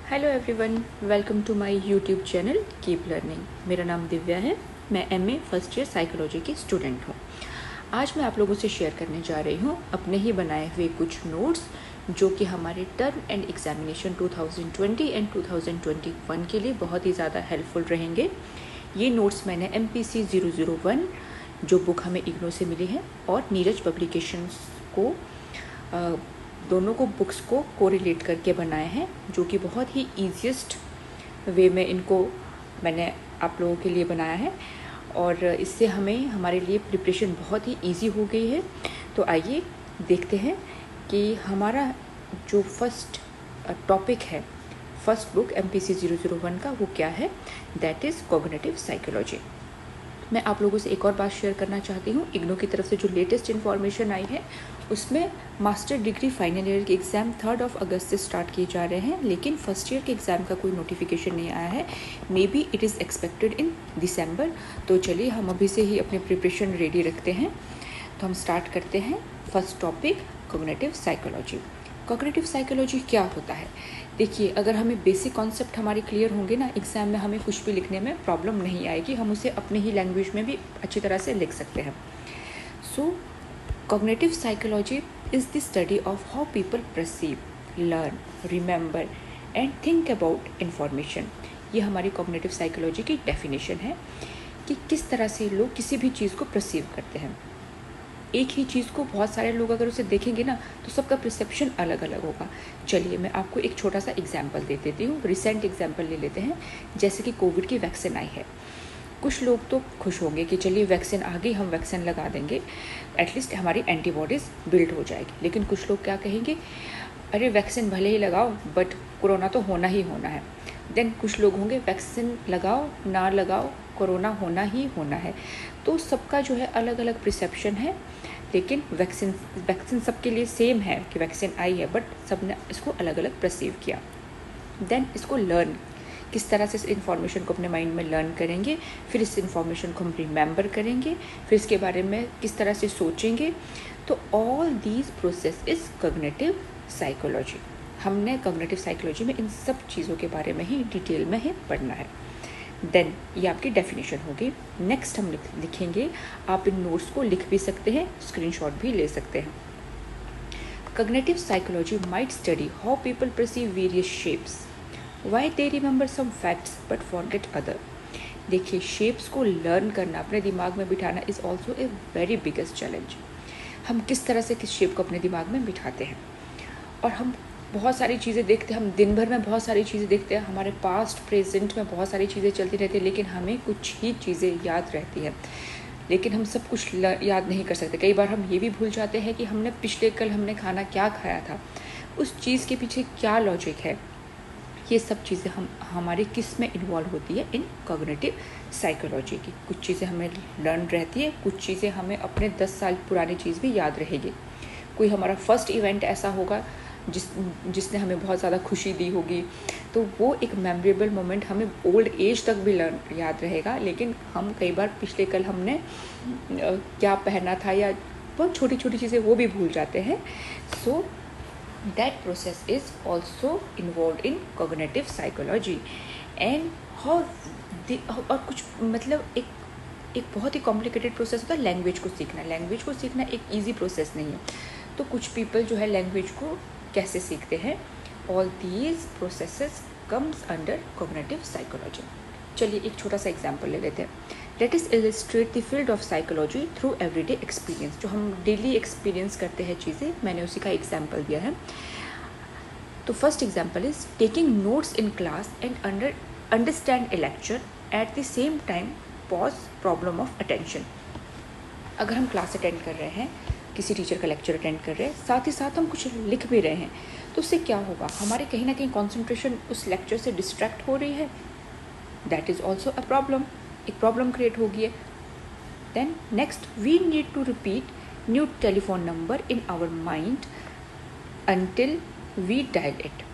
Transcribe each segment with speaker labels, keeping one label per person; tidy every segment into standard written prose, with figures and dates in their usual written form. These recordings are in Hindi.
Speaker 1: Hello everyone, welcome to my YouTube channel keep learning. मेरा नाम दिव्या है। मैं एमए फर्स्ट ईयर साइकोलॉजी की स्टूडेंट हूँ। आज मैं आप लोगों से शेयर करने जा रही हूँ अपने ही बनाए हुए कुछ नोट्स जो कि हमारे टर्म एंड एग्जामिनेशन 2020 एंड 2021 के लिए बहुत ही ज़्यादा हेल्पफुल रहेंगे। ये नोट्स मैंने MPC 001 जो बुक हमें इग्नो से मिली है और नीरज पब्लिकेशंस को दोनों को बुक्स को कोरिलेट करके बनाए हैं, जो कि बहुत ही ईजीएस्ट वे में इनको मैंने आप लोगों के लिए बनाया है और इससे हमें हमारे लिए प्रिपरेशन बहुत ही इजी हो गई है। तो आइए देखते हैं कि हमारा जो फर्स्ट टॉपिक है, फर्स्ट बुक MPC 001 का, वो क्या है। That is cognitive psychology. मैं आप लोगों से एक और बात शेयर करना चाहती हूँ। इग्नो की तरफ से जो लेटेस्ट इन्फॉर्मेशन आई है उसमें मास्टर डिग्री फाइनल ईयर के एग्ज़ाम 3 अगस्त से स्टार्ट किए जा रहे हैं, लेकिन फर्स्ट ईयर के एग्ज़ाम का कोई नोटिफिकेशन नहीं आया है। May be it is expected in December. तो चलिए हम अभी से ही अपनी प्रिपरेशन रेडी रखते हैं। तो हम स्टार्ट करते हैं। First topic, cognitive psychology. Cognitive psychology क्या होता है? देखिए, अगर हमें बेसिक कॉन्सेप्ट हमारे क्लियर होंगे ना, एग्ज़ाम में हमें कुछ भी लिखने में प्रॉब्लम नहीं आएगी। हम उसे अपने ही लैंग्वेज में भी अच्छी तरह से लिख सकते हैं। So cognitive psychology is the study of how people perceive, learn, remember and think about information. ये हमारी कॉग्निटिव साइकोलॉजी की डेफिनेशन है कि किस तरह से लोग किसी भी चीज़ को परसीव करते हैं। एक ही चीज़ को बहुत सारे लोग अगर उसे देखेंगे ना, तो सबका परसेप्शन अलग अलग होगा। चलिए मैं आपको एक छोटा सा एग्जाम्पल दे देती हूँ। रिसेंट एग्जाम्पल ले लेते हैं। जैसे कि कोविड की वैक्सीन आई है। कुछ लोग तो खुश होंगे कि चलिए वैक्सीन आ गई, हम वैक्सीन लगा देंगे, एटलीस्ट हमारी एंटीबॉडीज़ बिल्ड हो जाएगी। लेकिन कुछ लोग क्या कहेंगे, अरे वैक्सीन भले ही लगाओ बट कोरोना तो होना ही होना है। देन कुछ लोग होंगे, वैक्सीन लगाओ ना लगाओ कोरोना होना ही होना है। तो सबका जो है अलग अलग परसेप्शन है। लेकिन वैक्सीन सबके लिए सेम है कि वैक्सीन आई है, बट सबने इसको अलग अलग परसीव किया। देन इसको लर्न, किस तरह से इस इन्फॉर्मेशन को अपने माइंड में लर्न करेंगे, फिर इस इन्फॉर्मेशन को हम रिमेंबर करेंगे, फिर इसके बारे में किस तरह से सोचेंगे। तो all these process is cognitive psychology. हमने कॉग्निटिव साइकोलॉजी में इन सब चीज़ों के बारे में ही डिटेल में ही पढ़ना है। देन ये आपकी डेफिनेशन होगी। नेक्स्ट हम लिखेंगे। आप इन नोट्स को लिख भी सकते हैं, स्क्रीनशॉट भी ले सकते हैं। Cognitive psychology might study how people perceive various shapes, why they remember some facts but forget other. देखिए, शेप्स को लर्न करना, अपने दिमाग में बिठाना is also a very biggest challenge. हम किस तरह से किस शेप को अपने दिमाग में बिठाते हैं। और हम बहुत सारी चीज़ें देखते हैं, हम दिन भर में बहुत सारी चीज़ें देखते हैं, हमारे पास्ट प्रेजेंट में बहुत सारी चीज़ें चलती रहती है, लेकिन हमें कुछ ही चीज़ें याद रहती हैं। लेकिन हम सब कुछ याद नहीं कर सकते। कई बार हम ये भी भूल जाते हैं कि हमने पिछले कल हमने खाना क्या खाया था, उस चीज़ के पीछे क्या लॉजिक है। ये सब चीज़ें हमारी किस में इन्वॉल्व होती है, इन कॉग्निटिव साइकोलॉजी की। कुछ चीज़ें हमें लर्न रहती है, कुछ चीज़ें हमें अपने 10 साल पुरानी चीज़ भी याद रहेगी। कोई हमारा फर्स्ट इवेंट ऐसा होगा जिसने हमें बहुत ज़्यादा खुशी दी होगी, तो वो एक मेमोरेबल मोमेंट हमें ओल्ड एज तक भी याद रहेगा। लेकिन हम कई बार पिछले कल हमने क्या पहना था या बहुत छोटी छोटी चीज़ें वो भी भूल जाते हैं। So that process is also involve in cognitive psychology. And और कुछ मतलब एक बहुत ही कॉम्प्लिकेटेड प्रोसेस होता है लैंग्वेज को सीखना। लैंग्वेज को सीखना एक ईजी प्रोसेस नहीं है। तो कुछ पीपल जो है लैंग्वेज को कैसे सीखते हैं, all these processes comes under cognitive psychology. चलिए एक छोटा सा एग्जांपल ले लेते हैं। Let us illustrate the field of psychology through everyday experience. जो हम डेली एक्सपीरियंस करते हैं चीज़ें, मैंने उसी का एग्जाम्पल दिया है। तो first example is taking notes in class and understand A lecture at the same time pause problem of attention. अगर हम क्लास अटेंड कर रहे हैं, किसी टीचर का लेक्चर अटेंड कर रहे हैं, साथ ही साथ हम कुछ लिख भी रहे हैं, तो उससे क्या होगा, हमारे कहीं ना कहीं कॉन्सेंट्रेशन उस लेक्चर से डिस्ट्रैक्ट हो रही है। That is also a problem, एक प्रॉब्लम क्रिएट होगी है। Then next, we need to repeat new telephone number in our mind until we dial it.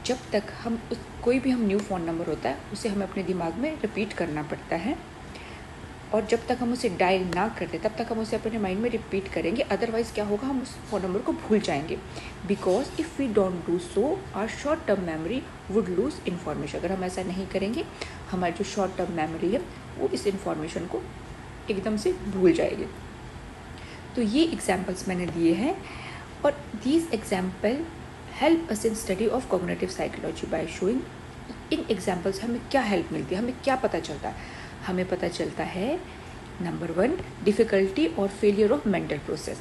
Speaker 1: जब तक कोई भी हम न्यू फ़ोन नंबर होता है उसे हमें अपने दिमाग में रिपीट करना पड़ता है और जब तक हम उसे डायल ना कर दें तब तक हम उसे अपने माइंड में रिपीट करेंगे, अदरवाइज़ क्या होगा, हम उस फ़ोन नंबर को भूल जाएंगे। Because if we don't do so our short term memory would lose information. अगर हम ऐसा नहीं करेंगे हमारी जो शॉर्ट टर्म मेमोरी है वो इस इन्फॉर्मेशन को एकदम से भूल जाएगी। तो ये एग्जाम्पल्स मैंने दिए हैं और these example help us in study of cognitive psychology by showing. In examples से हमें क्या हेल्प मिलती है, हमें क्या पता चलता है? हमें पता चलता है नंबर 1, डिफ़िकल्टी और फेलियर ऑफ मेंटल प्रोसेस।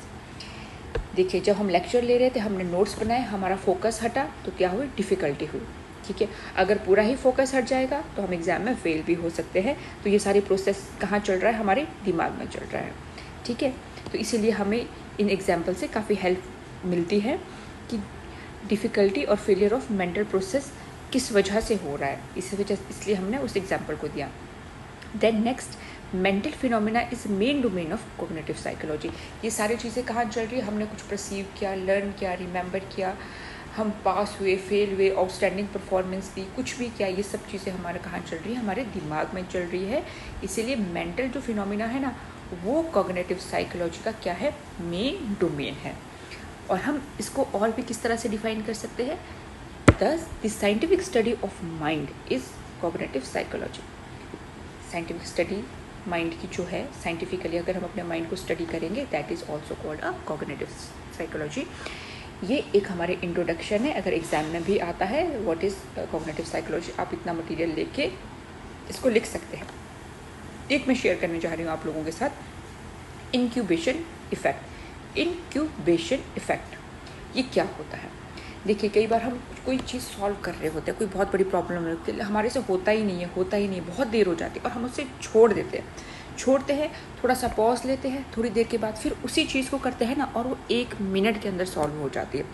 Speaker 1: देखिए, जब हम लेक्चर ले रहे थे, हमने नोट्स बनाए, हमारा फोकस हटा तो क्या हुई, डिफ़िकल्टी हुई। ठीक है, अगर पूरा ही फोकस हट जाएगा तो हम एग्ज़ाम में फेल भी हो सकते हैं। तो ये सारी प्रोसेस कहाँ चल रहा है, हमारे दिमाग में चल रहा है। ठीक है, तो इसीलिए हमें इन एग्जाम्पल से काफ़ी हेल्प मिलती है कि डिफ़िकल्टी और फेलियर ऑफ मेंटल प्रोसेस किस वजह से हो रहा है, इसलिए हमने उस एग्जाम्पल को दिया। Then next, mental phenomena is main domain of cognitive psychology. ये सारी चीज़ें कहाँ चल रही है, हमने कुछ परसीव किया, लर्न किया, रिमेंबर किया, हम पास हुए, फेल हुए, आउटस्टैंडिंग परफॉर्मेंस दी, कुछ भी किया, ये सब चीज़ें हमारे कहाँ चल रही है, हमारे दिमाग में चल रही है। इसीलिए मेंटल जो फिनोमिना है ना, वो कॉग्निटिव साइकोलॉजी का क्या है, मेन डोमेन है। और हम इसको और भी किस तरह से डिफाइन कर सकते हैं, Thus, the scientific study of mind is cognitive psychology. Scientific study mind की जो है, साइंटिफिकली अगर हम अपने माइंड को स्टडी करेंगे, that is also called a cognitive psychology. ये एक हमारे इंट्रोडक्शन है, अगर एग्जाम में भी आता है व्हाट इज़ कॉग्निटिव साइकोलॉजी, आप इतना मटेरियल लेके इसको लिख सकते हैं। एक मैं शेयर करने जा रही हूँ आप लोगों के साथ, इंक्यूबेशन इफेक्ट। इंक्यूबेशन इफेक्ट ये क्या होता है? देखिए, कई बार हम कोई चीज़ सॉल्व कर रहे होते हैं, कोई बहुत बड़ी प्रॉब्लम है, हमारे से होता ही नहीं है, बहुत देर हो जाती है और हम उससे छोड़ते हैं, थोड़ा सा पॉज लेते हैं, थोड़ी देर के बाद फिर उसी चीज़ को करते हैं ना, और वो 1 मिनट के अंदर सॉल्व हो जाती है।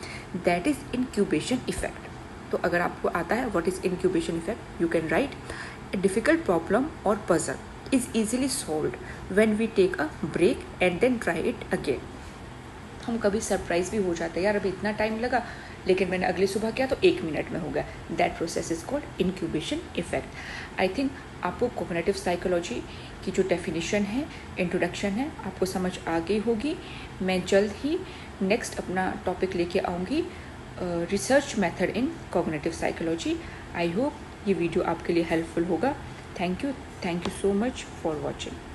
Speaker 1: That is incubation effect. तो अगर आपको आता है what is incubation effect, you can write, a difficult problem or puzzle is easily solved when we take a break and then try it again. हम कभी सरप्राइज भी हो जाते हैं, यार अभी इतना टाइम लगा लेकिन मैंने अगली सुबह किया तो 1 मिनट में हो गया। That process is called incubation effect. I think आपको कॉग्निटिव साइकोलॉजी की जो डेफिनेशन है, इंट्रोडक्शन है, आपको समझ आ गई होगी। मैं जल्द ही नेक्स्ट अपना टॉपिक लेके आऊँगी, research method in cognitive psychology. I hope ये वीडियो आपके लिए हेल्पफुल होगा। Thank you so much for watching.